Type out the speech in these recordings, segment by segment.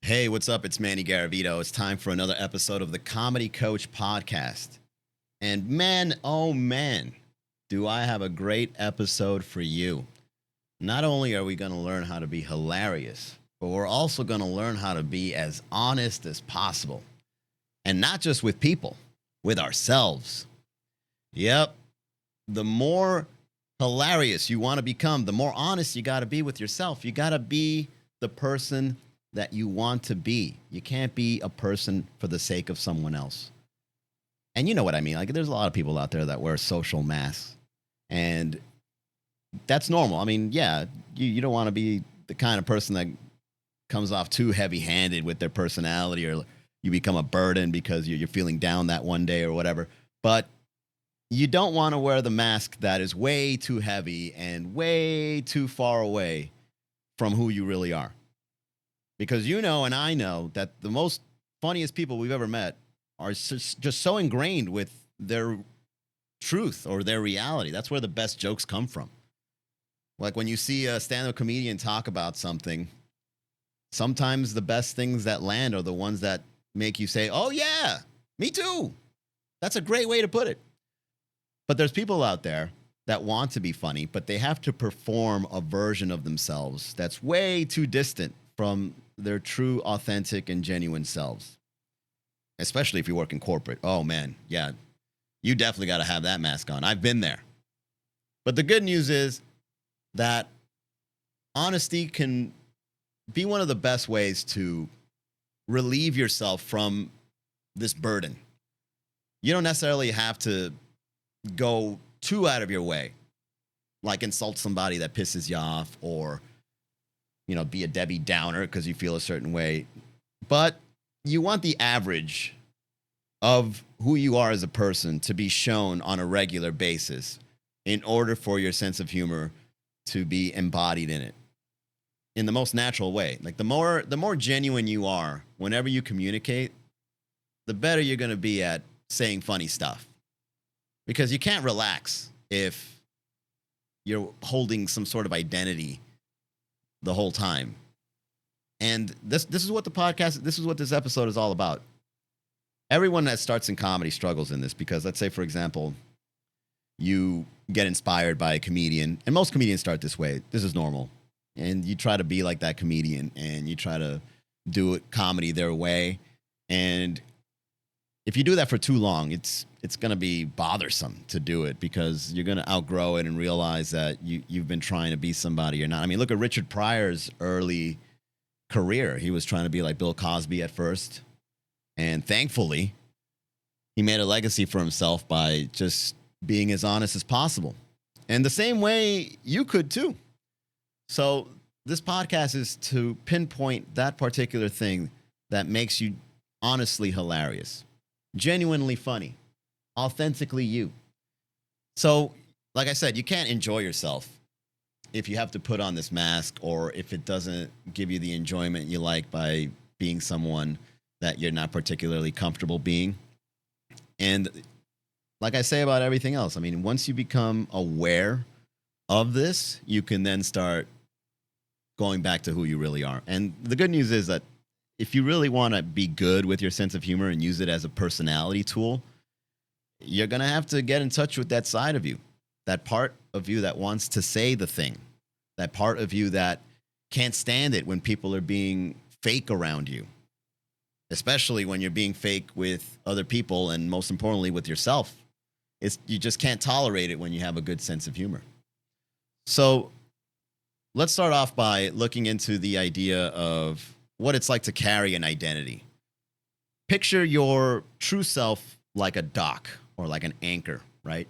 Hey, what's up? It's Manny Garavito. It's time for another episode of the Comedy Coach Podcast. And man, oh man, do I have a great episode for you. Not only are we going to learn how to be hilarious, but we're also going to learn how to be as honest as possible. And not just with people, with ourselves. Yep, the more hilarious you want to become, the more honest you got to be with yourself. You got to be the person that you want to be. You can't be a person for the sake of someone else. And you know what I mean? Like, there's a lot of people out there that wear social masks, and that's normal. I mean, yeah, you don't want to be the kind of person that comes off too heavy handed with their personality, or you become a burden because you're feeling down that one day or whatever. But you don't want to wear the mask that is way too heavy and way too far away from who you really are. Because you know, and I know, that the most funniest people we've ever met are just so ingrained with their truth or their reality. That's where the best jokes come from. Like when you see a stand-up comedian talk about something, sometimes the best things that land are the ones that make you say, oh yeah, me too. That's a great way to put it. But there's people out there that want to be funny, but they have to perform a version of themselves that's way too distant from their true, authentic, and genuine selves. Especially if you work in corporate. Oh man, yeah, you definitely got to have that mask on. I've been there. But the good news is that honesty can be one of the best ways to relieve yourself from this burden. You don't necessarily have to go too out of your way, like insult somebody that pisses you off, or be a Debbie Downer because you feel a certain way. But you want the average of who you are as a person to be shown on a regular basis in order for your sense of humor to be embodied in it in the most natural way. Like the more genuine you are whenever you communicate, the better you're going to be at saying funny stuff. Because you can't relax if you're holding some sort of identity the whole time. And this is what this episode is all about. Everyone that starts in comedy struggles in this because, let's say, for example, you get inspired by a comedian, and most comedians start this way. This is normal. And you try to be like that comedian, and you try to do comedy their way. And if you do that for too long, it's going to be bothersome to do it because you're going to outgrow it and realize that you've been trying to be somebody you're not. I mean, look at Richard Pryor's early career. He was trying to be like Bill Cosby at first. And thankfully, he made a legacy for himself by just being as honest as possible. And the same way you could too. So this podcast is to pinpoint that particular thing that makes you honestly hilarious, genuinely funny, authentically you. So, like I said, you can't enjoy yourself if you have to put on this mask, or if it doesn't give you the enjoyment you like by being someone that you're not particularly comfortable being. And like I say about everything else, I mean, once you become aware of this, you can then start going back to who you really are. And the good news is that if you really want to be good with your sense of humor and use it as a personality tool, you're going to have to get in touch with that side of you, that part of you that wants to say the thing, that part of you that can't stand it when people are being fake around you, especially when you're being fake with other people, and most importantly with yourself. You just can't tolerate it when you have a good sense of humor. So let's start off by looking into the idea of what it's like to carry an identity. Picture your true self like a dock or like an anchor, right?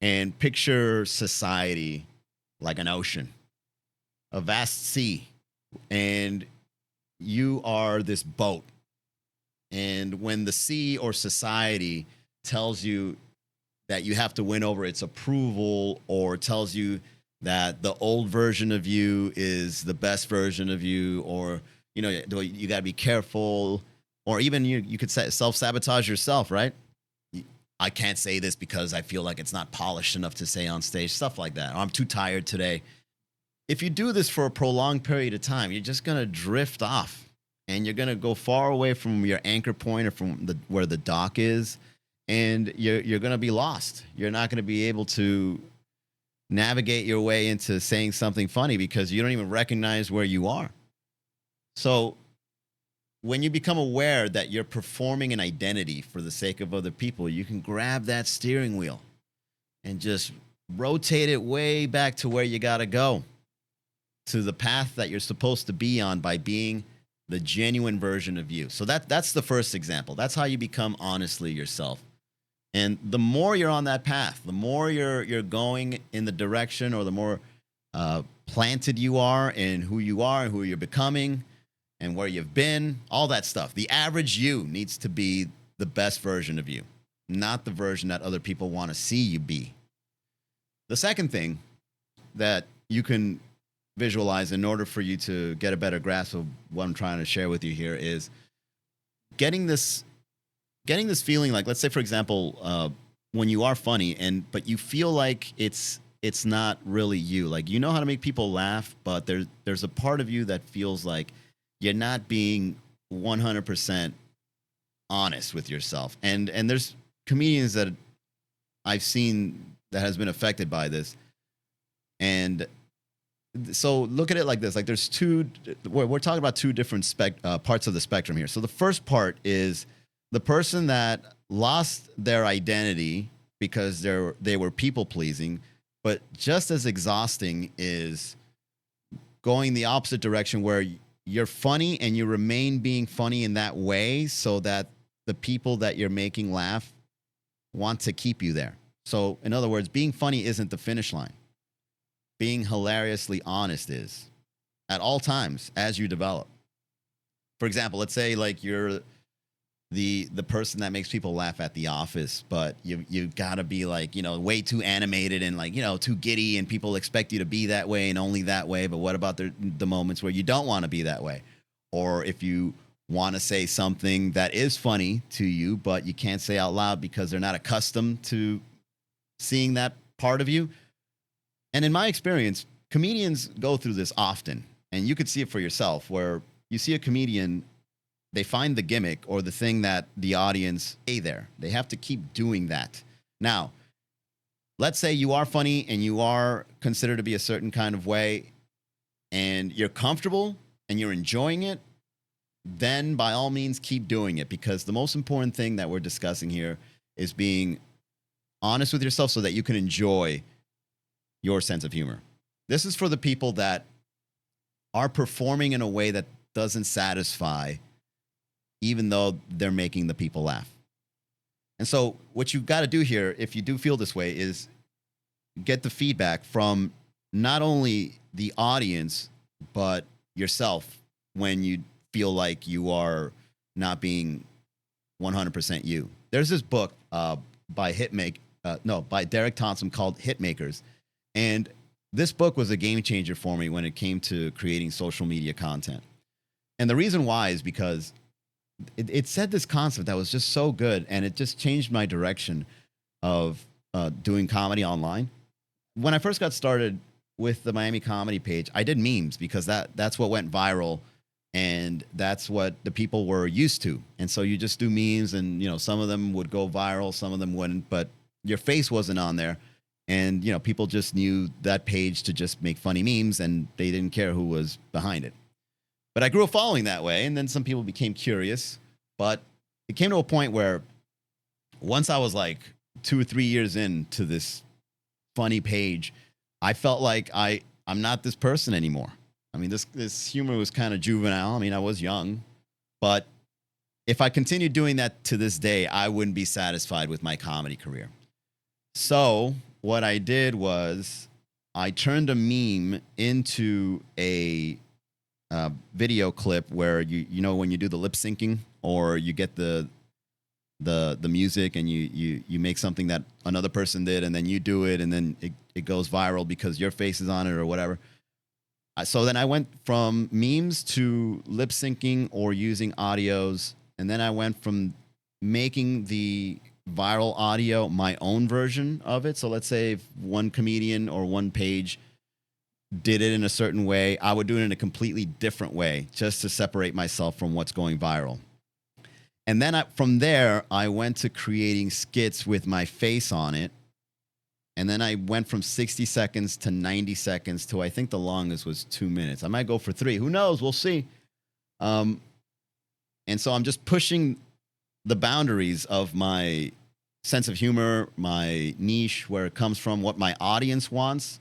And picture society like an ocean, a vast sea, and you are this boat. And when the sea or society tells you that you have to win over its approval, or tells you that the old version of you is the best version of you, or you got to be careful, or even you could self-sabotage yourself, right? I can't say this because I feel like it's not polished enough to say on stage, stuff like that. Or I'm too tired today. If you do this for a prolonged period of time, you're just going to drift off and you're going to go far away from your anchor point or from where the dock is, and you're going to be lost. You're not going to be able to navigate your way into saying something funny because you don't even recognize where you are. So when you become aware that you're performing an identity for the sake of other people, you can grab that steering wheel and just rotate it way back to where you got to go, to the path that you're supposed to be on by being the genuine version of you. So that's the first example. That's how you become honestly yourself. And the more you're on that path, the more you're going in the direction, or the more planted you are in who you are and who you're becoming and where you've been, all that stuff. The average you needs to be the best version of you, not the version that other people want to see you be. The second thing that you can visualize in order for you to get a better grasp of what I'm trying to share with you here is getting this feeling like, let's say, for example, when you are funny but you feel like it's not really you. Like, you know how to make people laugh, but there's a part of you that feels like you're not being 100% honest with yourself. And there's comedians that I've seen that has been affected by this. And so look at it like this. Like, there's we're talking about two different parts of the spectrum here. So the first part is the person that lost their identity because they were people pleasing, but just as exhausting is going the opposite direction, where you're funny and you remain being funny in that way so that the people that you're making laugh want to keep you there. So in other words, being funny isn't the finish line. Being hilariously honest is, at all times as you develop. For example, let's say like you're the person that makes people laugh at the office, but you gotta be like, way too animated and like, too giddy, and people expect you to be that way and only that way. But what about the moments where you don't want to be that way? Or if you want to say something that is funny to you, but you can't say out loud because they're not accustomed to seeing that part of you. And in my experience, comedians go through this often, and you could see it for yourself, where you see a comedian, they find the gimmick or the thing that the audience stay there. They have to keep doing that. Now, let's say you are funny and you are considered to be a certain kind of way, and you're comfortable and you're enjoying it, then by all means keep doing it, because the most important thing that we're discussing here is being honest with yourself so that you can enjoy your sense of humor. This is for the people that are performing in a way that doesn't satisfy, even though they're making the people laugh. And so what you've got to do here, if you do feel this way, is get the feedback from not only the audience, but yourself when you feel like you are not being 100% you. There's this book by Derek Thompson called Hitmakers. And this book was a game changer for me when it came to creating social media content. And the reason why is because it said this concept that was just so good, and it just changed my direction of doing comedy online. When I first got started with the Miami comedy page, I did memes because that's what went viral, and that's what the people were used to. And so you just do memes, and some of them would go viral, some of them wouldn't, but your face wasn't on there. And people just knew that page to just make funny memes, and they didn't care who was behind it. But I grew a following that way, and then some people became curious. But it came to a point where once I was like 2 or 3 years into this funny page, I felt like I'm not this person anymore. I mean, this humor was kind of juvenile. I mean, I was young, but if I continued doing that to this day, I wouldn't be satisfied with my comedy career. So what I did was I turned a meme into a video clip where when you do the lip syncing, or you get the music and you make something that another person did, and then you do it, and then it goes viral because your face is on it or whatever. So then I went from memes to lip syncing or using audios, and then I went from making the viral audio my own version of it. So let's say if one comedian or one page did it in a certain way, I would do it in a completely different way just to separate myself from what's going viral. And then from there, I went to creating skits with my face on it. And then I went from 60 seconds to 90 seconds to I think the longest was 2 minutes. I might go for 3. Who knows? We'll see. And so I'm just pushing the boundaries of my sense of humor, my niche, where it comes from, what my audience wants,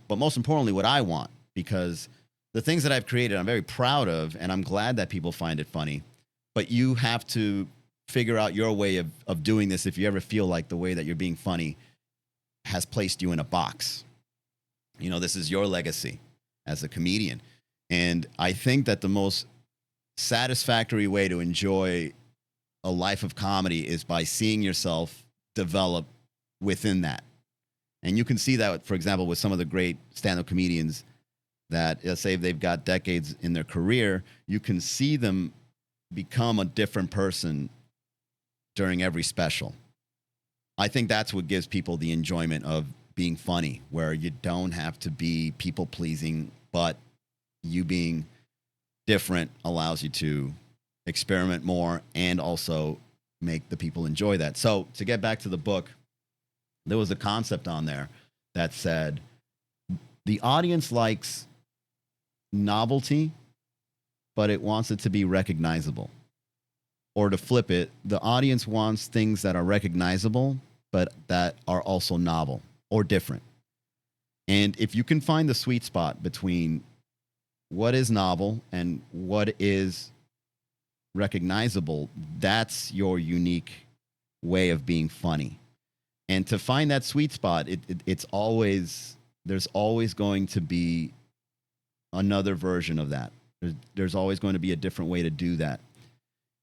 but most importantly, what I want. Because the things that I've created, I'm very proud of, and I'm glad that people find it funny. But you have to figure out your way of doing this if you ever feel like the way that you're being funny has placed you in a box. You know, this is your legacy as a comedian. And I think that the most satisfactory way to enjoy a life of comedy is by seeing yourself develop within that. And you can see that, for example, with some of the great stand-up comedians that, let's say, they've got decades in their career, you can see them become a different person during every special. I think that's what gives people the enjoyment of being funny, where you don't have to be people-pleasing, but you being different allows you to experiment more and also make the people enjoy that. So to get back to the book, there was a concept on there that said the audience likes novelty, but it wants it to be recognizable. Or to flip it, the audience wants things that are recognizable, but that are also novel or different. And if you can find the sweet spot between what is novel and what is recognizable, that's your unique way of being funny. And to find that sweet spot, it's always, there's always going to be another version of that. There's always going to be a different way to do that.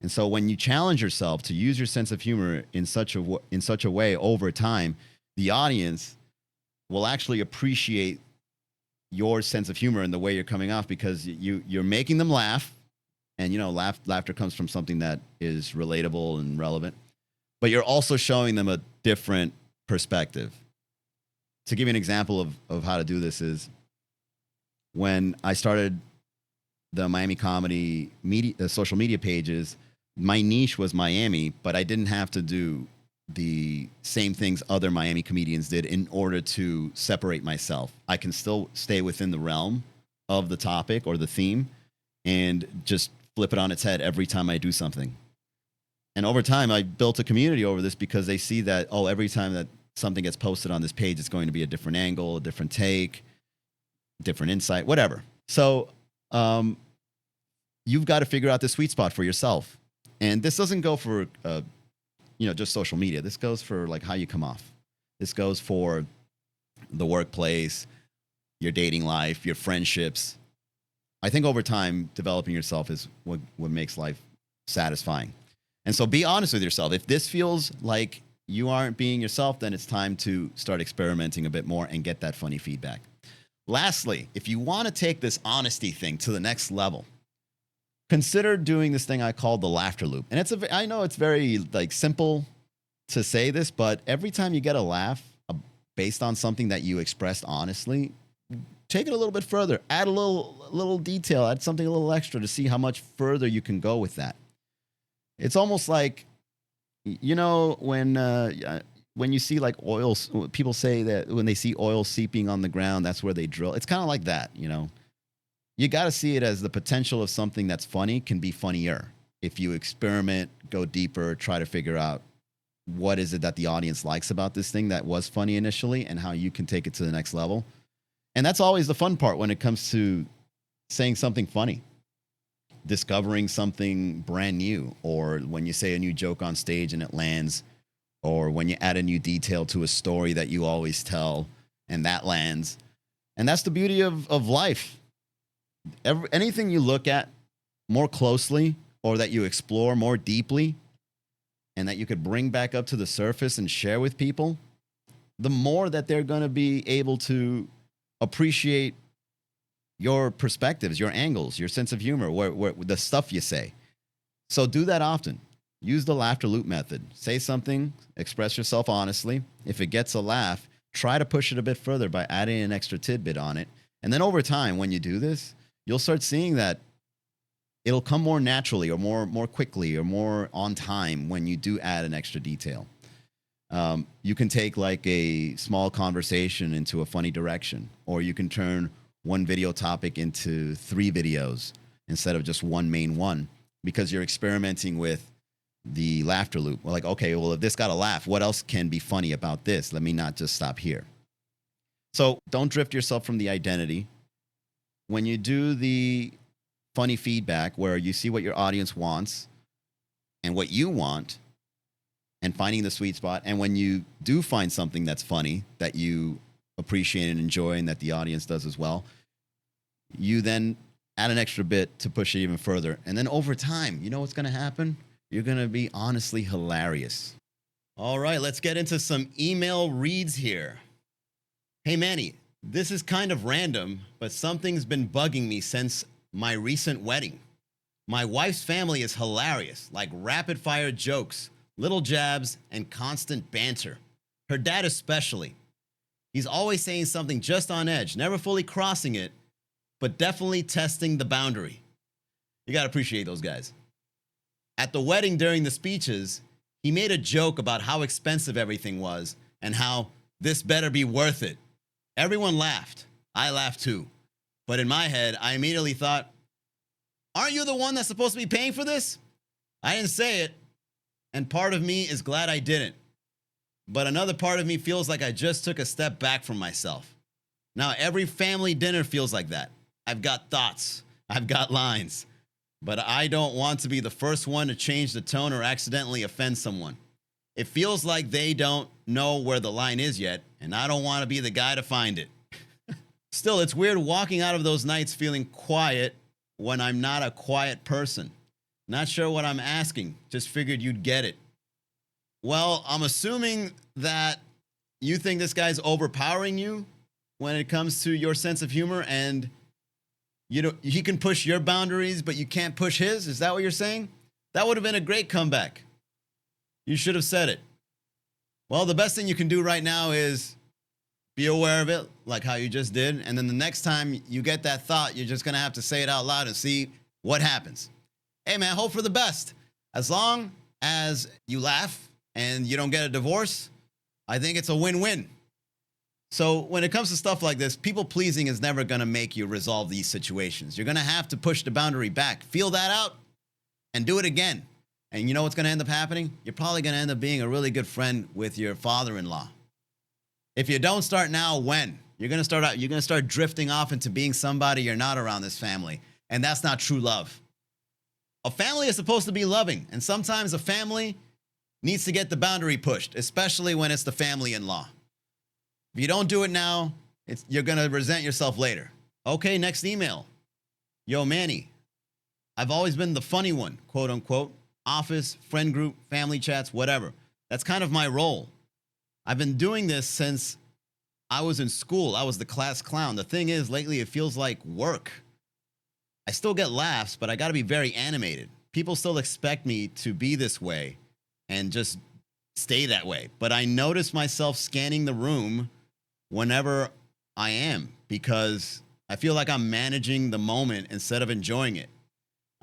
And so when you challenge yourself to use your sense of humor in such a way over time, the audience will actually appreciate your sense of humor and the way you're coming off, because you're making them laugh. And, you know, laughter comes from something that is relatable and relevant. But you're also showing them a different perspective. To give you an example of how to do this is, when I started the Miami comedy media, social media pages, my niche was Miami, but I didn't have to do the same things other Miami comedians did in order to separate myself. I can still stay within the realm of the topic or the theme and just flip it on its head every time I do something. And over time, I built a community over this, because they see that, oh, every time that something gets posted on this page, it's going to be a different angle, a different take, different insight, whatever. So you've got to figure out the sweet spot for yourself. And this doesn't go for, just social media. This goes for like how you come off. This goes for the workplace, your dating life, your friendships. I think over time, developing yourself is what makes life satisfying. And so be honest with yourself. If this feels like you aren't being yourself, then it's time to start experimenting a bit more and get that funny feedback. Lastly, if you want to take this honesty thing to the next level, consider doing this thing I call the laughter loop. And I know it's very like simple to say this, but every time you get a laugh based on something that you expressed honestly, take it a little bit further. Add a little detail, add something a little extra to see how much further you can go with that. It's almost like, you know, when you see like oil, people say that when they see oil seeping on the ground, that's where they drill. It's kind of like that, you know. You got to see it as the potential of something that's funny can be funnier. If you experiment, go deeper, try to figure out what is it that the audience likes about this thing that was funny initially and how you can take it to the next level. And that's always the fun part when it comes to saying something funny, discovering something brand new, or when you say a new joke on stage and it lands, or when you add a new detail to a story that you always tell and that lands. And that's the beauty of life. Anything you look at more closely, or that you explore more deeply, and that you could bring back up to the surface and share with people, the more that they're going to be able to appreciate your perspectives, your angles, your sense of humor, where the stuff you say. So do that often. Use the laughter loop method. Say something, express yourself honestly. If it gets a laugh, try to push it a bit further by adding an extra tidbit on it. And then over time, when you do this, you'll start seeing that it'll come more naturally or more quickly or more on time when you do add an extra detail. You can take like a small conversation into a funny direction, or you can turn one video topic into 3 videos instead of just one main one, because you're experimenting with the laughter loop. We're like, okay, well, if this got a laugh, what else can be funny about this? Let me not just stop here. So don't drift yourself from the identity. When you do the funny feedback where you see what your audience wants and what you want and finding the sweet spot, and when you do find something that's funny that you appreciate and enjoy and that the audience does as well, you then add an extra bit to push it even further. And then over time, you know what's going to happen? You're going to be honestly hilarious. All right, let's get into some email reads here. Hey, Manny, this is kind of random, but something's been bugging me since my recent wedding. My wife's family is hilarious, like rapid fire jokes, little jabs, and constant banter. Her dad especially. He's always saying something just on edge, never fully crossing it, but definitely testing the boundary. You got to appreciate those guys. At the wedding during the speeches, he made a joke about how expensive everything was and how this better be worth it. Everyone laughed. I laughed too. But in my head, I immediately thought, aren't you the one that's supposed to be paying for this? I didn't say it, and part of me is glad I didn't. But another part of me feels like I just took a step back from myself. Now, every family dinner feels like that. I've got thoughts. I've got lines. But I don't want to be the first one to change the tone or accidentally offend someone. It feels like they don't know where the line is yet, and I don't want to be the guy to find it. Still, it's weird walking out of those nights feeling quiet when I'm not a quiet person. Not sure what I'm asking, just figured you'd get it. Well, I'm assuming that you think this guy's overpowering you when it comes to your sense of humor, and you know he can push your boundaries, but you can't push his. Is that what you're saying? That would have been a great comeback. You should have said it. Well, the best thing you can do right now is be aware of it, like how you just did. And then the next time you get that thought, you're just going to have to say it out loud and see what happens. Hey, man, hope for the best. As long as you laugh and you don't get a divorce, I think it's a win-win. So when it comes to stuff like this, people pleasing is never going to make you resolve these situations. You're going to have to push the boundary back, feel that out, and do it again. And you know what's going to end up happening? You're probably going to end up being a really good friend with your father-in-law. If you don't start now, when? You're going to start drifting off into being somebody you're not around this family. And that's not true love. A family is supposed to be loving. And sometimes a family needs to get the boundary pushed, especially when it's the family-in-law. If you don't do it now, you're going to resent yourself later. Okay, next email. Yo, Manny, I've always been the funny one, quote unquote. Office, friend group, family chats, whatever. That's kind of my role. I've been doing this since I was in school. I was the class clown. The thing is, lately it feels like work. I still get laughs, but I got to be very animated. People still expect me to be this way and just stay that way. But I notice myself scanning the room whenever I am, because I feel like I'm managing the moment instead of enjoying it.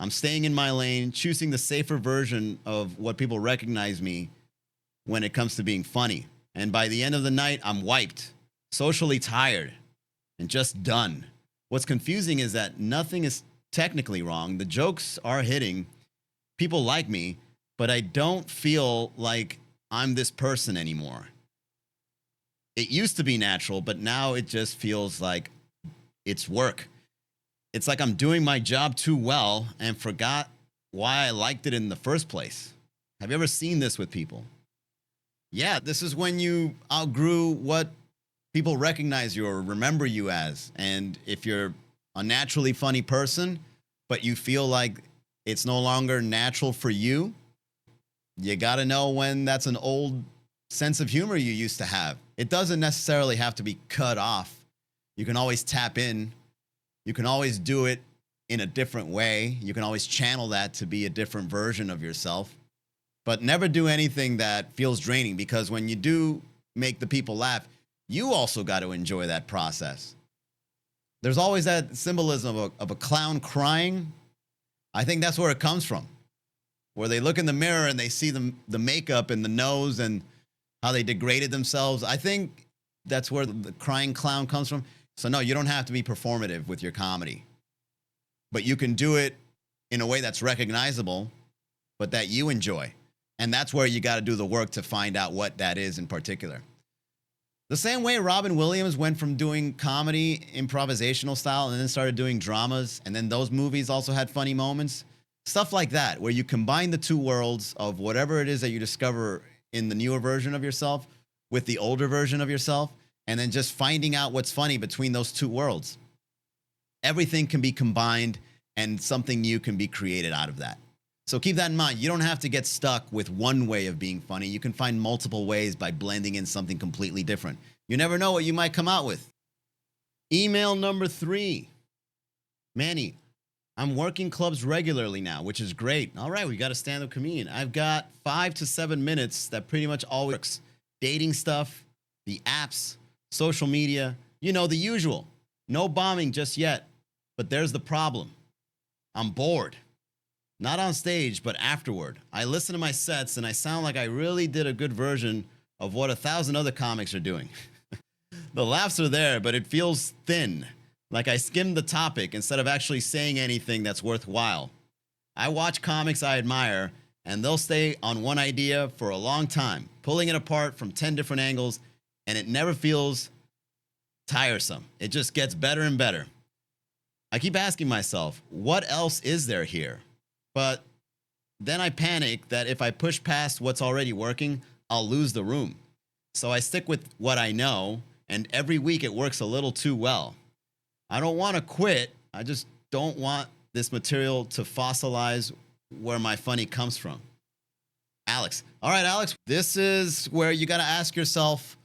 I'm staying in my lane, choosing the safer version of what people recognize me when it comes to being funny. And by the end of the night, I'm wiped, socially tired, and just done. What's confusing is that nothing is technically wrong. The jokes are hitting. People like me, but I don't feel like I'm this person anymore. It used to be natural, but now it just feels like it's work. It's like I'm doing my job too well and forgot why I liked it in the first place. Have you ever seen this with people? Yeah, this is when you outgrew what people recognize you or remember you as. And if you're a naturally funny person, but you feel like it's no longer natural for you, you got to know when that's an old sense of humor you used to have. It doesn't necessarily have to be cut off. You can always tap in. You can always do it in a different way. You can always channel that to be a different version of yourself. But never do anything that feels draining, because when you do make the people laugh, you also got to enjoy that process. There's always that symbolism of a clown crying. I think that's where it comes from, where they look in the mirror and they see the makeup and the nose and how they degraded themselves. I think that's where the crying clown comes from. So, no, you don't have to be performative with your comedy, but you can do it in a way that's recognizable, but that you enjoy. And that's where you got to do the work to find out what that is in particular. The same way Robin Williams went from doing comedy, improvisational style, and then started doing dramas, and then those movies also had funny moments. Stuff like that, where you combine the two worlds of whatever it is that you discover in the newer version of yourself with the older version of yourself, and then just finding out what's funny between those two worlds. Everything can be combined, and something new can be created out of that. So keep that in mind. You don't have to get stuck with one way of being funny. You can find multiple ways by blending in something completely different. You never know what you might come out with. Email number 3. Manny, I'm working clubs regularly now, which is great. All right, we got a stand-up comedian. I've got 5 to 7 minutes that pretty much always works. Dating stuff, the apps, social media, the usual. No bombing just yet, but there's the problem. I'm bored. Not on stage, but afterward. I listen to my sets and I sound like I really did a good version of what 1,000 other comics are doing. The laughs are there, but it feels thin, like I skimmed the topic instead of actually saying anything that's worthwhile. I watch comics I admire, and they'll stay on one idea for a long time, pulling it apart from 10 different angles, and it never feels tiresome. It just gets better and better. I keep asking myself, what else is there here? But then I panic that if I push past what's already working, I'll lose the room. So I stick with what I know, and every week it works a little too well. I don't want to quit. I just don't want this material to fossilize where my funny comes from. Alex. All right, Alex, this is where you got to ask yourself,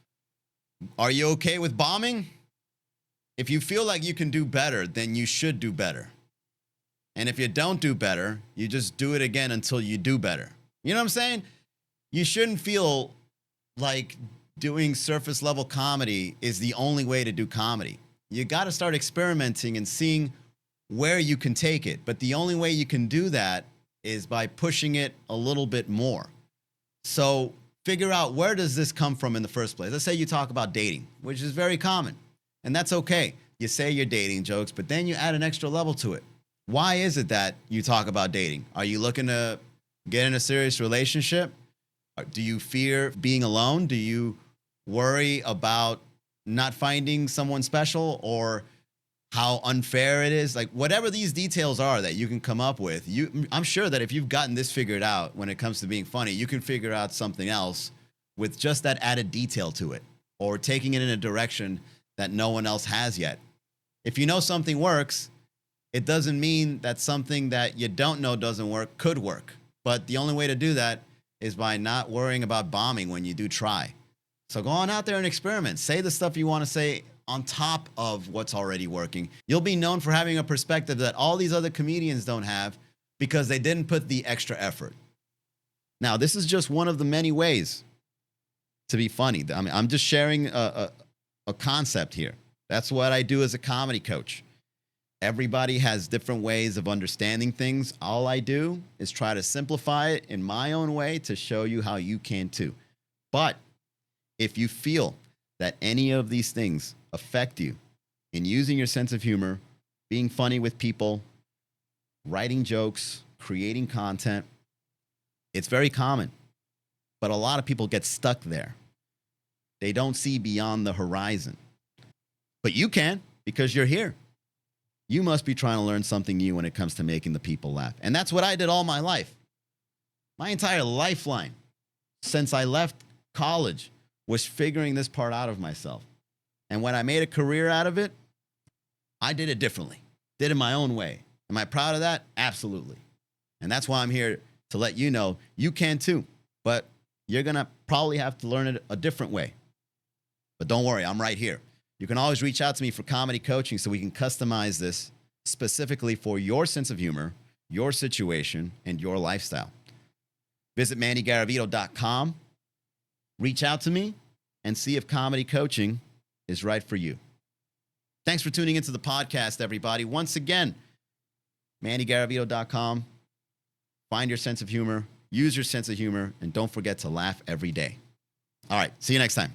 are you okay with bombing? If you feel like you can do better, then you should do better. And if you don't do better, you just do it again until you do better. You know what I'm saying? You shouldn't feel like doing surface level comedy is the only way to do comedy. You got to start experimenting and seeing where you can take it. But the only way you can do that is by pushing it a little bit more. So figure out, where does this come from in the first place? Let's say you talk about dating, which is very common. And that's okay. You say you're dating jokes, but then you add an extra level to it. Why is it that you talk about dating? Are you looking to get in a serious relationship? Do you fear being alone? Do you worry about not finding someone special, or how unfair it is? Like, whatever these details are that you can come up with, I'm sure that if you've gotten this figured out when it comes to being funny, you can figure out something else with just that added detail to it, or taking it in a direction that no one else has yet. If you know something works, it doesn't mean that something that you don't know doesn't work could work. But the only way to do that is by not worrying about bombing when you do try. So go on out there and experiment. Say the stuff you want to say on top of what's already working. You'll be known for having a perspective that all these other comedians don't have because they didn't put the extra effort. Now, this is just one of the many ways to be funny. I mean, I'm just sharing a concept here. That's what I do as a comedy coach. Everybody has different ways of understanding things. All I do is try to simplify it in my own way to show you how you can too. But if you feel that any of these things affect you in using your sense of humor, being funny with people, writing jokes, creating content, it's very common. But a lot of people get stuck there. They don't see beyond the horizon. But you can, because you're here. You must be trying to learn something new when it comes to making the people laugh. And that's what I did all my life. My entire lifeline since I left college was figuring this part out of myself. And when I made a career out of it, I did it differently, did it my own way. Am I proud of that? Absolutely. And that's why I'm here to let you know you can too. But you're going to probably have to learn it a different way. But don't worry, I'm right here. You can always reach out to me for comedy coaching so we can customize this specifically for your sense of humor, your situation, and your lifestyle. Visit MannyGaravito.com, reach out to me, and see if comedy coaching is right for you. Thanks for tuning into the podcast, everybody. Once again, MannyGaravito.com. Find your sense of humor, use your sense of humor, and don't forget to laugh every day. All right, see you next time.